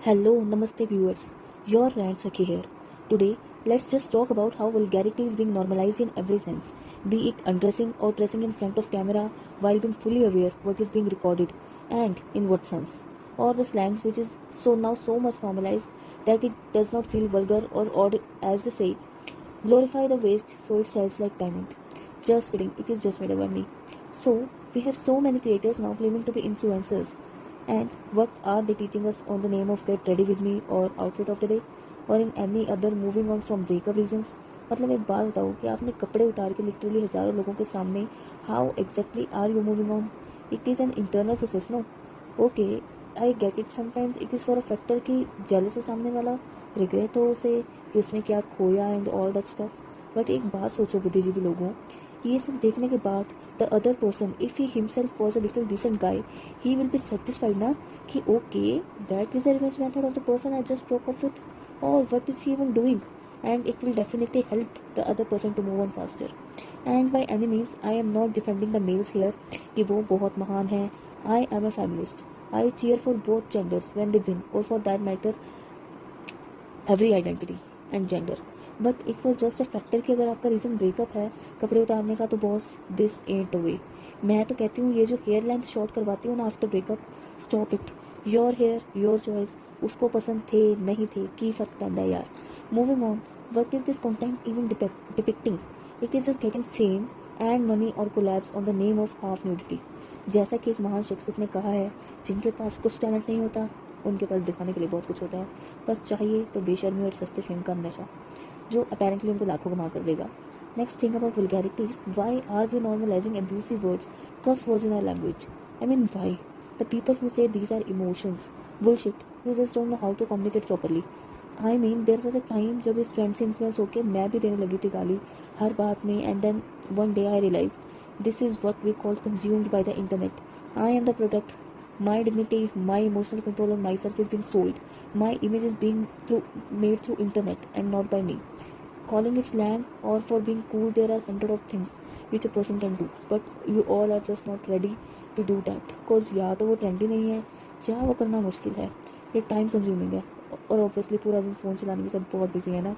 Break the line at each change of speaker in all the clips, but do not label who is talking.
Hello, Namaste viewers. Your Rant Sakhi here. Today, let's just talk about how vulgarity is being normalized in every sense, be it undressing or dressing in front of camera while being fully aware what is being recorded and in what sense. Or the slangs which is so much normalized that it does not feel vulgar or odd as they say. Glorify the waste so it sells like diamond. Just kidding, it is just made up by me. So, we have so many creators now claiming to be influencers. And what are they teaching us on the name of get ready with me or outfit of the day or in any other moving on from breakup reasons? मतलब एक बात बताओ कि आपने कपड़े उतार के literally हज़ारों लोगों के सामने how exactly are you moving on? It is an internal process no. Okay, I get it. Sometimes it is for a factor कि जेलस हो सामने वाला, रिग्रेट हो उसे कि उसने क्या खोया and all that stuff. But एक बात सोचो बुद्धिजीवी लोगों, ये सब देखने के बाद the other person if he himself was a little decent guy he will be satisfied ना कि okay that is the revenge method of the person I just broke up with और what is he even doing. And it will definitely help the other person to move on faster. And by any means I am not defending the males here कि वो बहुत महान हैं. I am a feminist. I cheer for both genders when they win or for that matter every identity and gender. But it was just a factor कि अगर आपका reason breakup है कपड़े उतारने का तो boss this and the way. मैं तो कहती हूँ ये जो हेयर लेंथ शॉर्ट करवाती हूँ ना after breakup, stop it. Your hair your choice. उसको पसंद थे नहीं थे की फ़र्क पैदा है यार. Moving on. What is this content even depicting? It is just getting fame and money और collabs on the name of half nudity. जैसा कि एक महान शख्सियत ने कहा है, जिनके पास कुछ टैलेंट नहीं होता उनके पास दिखाने के लिए बहुत कुछ होता है. बस चाहिए तो बेशर्मी और सस्ते फेम का नशा जो अपेरेंटली उनको लाखों कमा कर देगा. Next thing about vulgarities, why are we normalising abusive words, curse words in our language? I mean why? The people who say these are emotions, bullshit, you just don't know how to communicate properly. I mean there was a time जब इस friend से influence होकर मैं भी देने लगी थी गाली हर बात में. And then one day I realise this is what we call consumed by the internet. I am the product. My dignity, my emotional control on myself is being sold. My image is being made through internet and not by me. Calling it slang or for being cool, there are hundred of things which a person can do, but you all are just not ready to do that. Cause या तो वो trendy नहीं है या वो करना मुश्किल है, ये टाइम कंज्यूमिंग है और ऑब्वियसली पूरा दिन फ़ोन चलाने में सब बहुत बिजी है ना.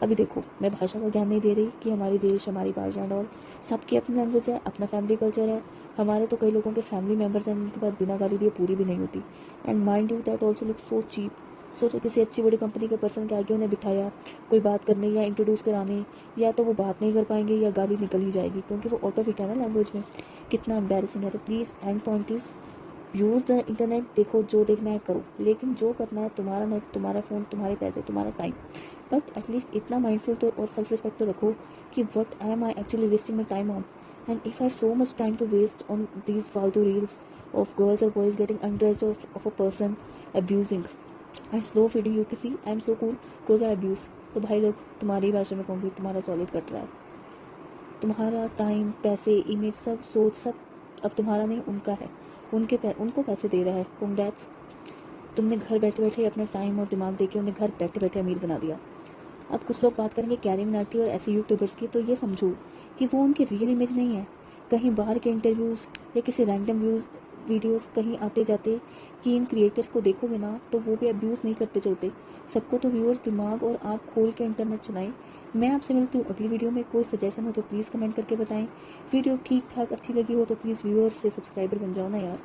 अभी देखो, मैं भाषा का ज्ञान नहीं दे रही कि हमारी देश हमारी भाषा एंड ऑल सबकी अपनी लैंग्वेज है, अपना फैमिली कल्चर है. हमारे तो कई लोगों के फैमिली मेम्बर्स हैं जिनके पास बिना गाली दिए पूरी भी नहीं होती. And mind you that also look so cheap. सोचो किसी अच्छी बड़ी कंपनी के पर्सन के आगे उन्हें बिठाया कोई बात करने या इंट्रोड्यूस कराने, या तो वो बात नहीं कर पाएंगे या गाली निकल ही जाएगी क्योंकि वो ऑटो फिट है ना लैंग्वेज में. कितना एम्बेरसिंग है. तो please and point is use the internet. देखो जो देखना है करो, लेकिन जो करना है तुम्हारा नेट, तुम्हारा फ़ोन, तुम्हारे पैसे, तुम्हारा टाइम. बट एटलीस्ट इतना माइंडफुल तो और सेल्फ रिस्पेक्ट तो रखो कि what am I actually wasting my time on. And if I have so much time to waste on these फालतू reels of girls or boys getting undressed of a person abusing and slow feeding you किसी I am so cool cause I abuse, तो भाई लोग तुम्हारी भाषा में कहूँगी तुम्हारा सॉलिड कट रहा है. तुम्हारा टाइम, पैसे, इमेज, सब सोच सब अब तुम्हारा नहीं उनका है. उनको पैसे दे रहा है. कंग्रेट्स, तुमने घर बैठे बैठे अपने टाइम और दिमाग दे के उन्हें घर बैठे बैठे अमीर बना दिया. अब कुछ लोग बात करेंगे कैरी मिनाटी और ऐसे यूट्यूबर्स की, तो ये समझो कि वो उनकी रियल इमेज नहीं है. कहीं बाहर के इंटरव्यूज़ या किसी रैंडम वीडियोस कहीं आते जाते कि इन क्रिएटर्स को देखोगे ना तो वो भी अब्यूज़ नहीं करते चलते. सबको तो व्यूअर्स दिमाग और आँख खोल के इंटरनेट चलाएं. मैं आपसे मिलती हूँ अगली वीडियो में. कोई सजेशन हो तो प्लीज़ कमेंट करके बताएं. वीडियो ठीक ठाक अच्छी लगी हो तो प्लीज़ व्यूअर्स से सब्सक्राइबर बन जाओ ना यार.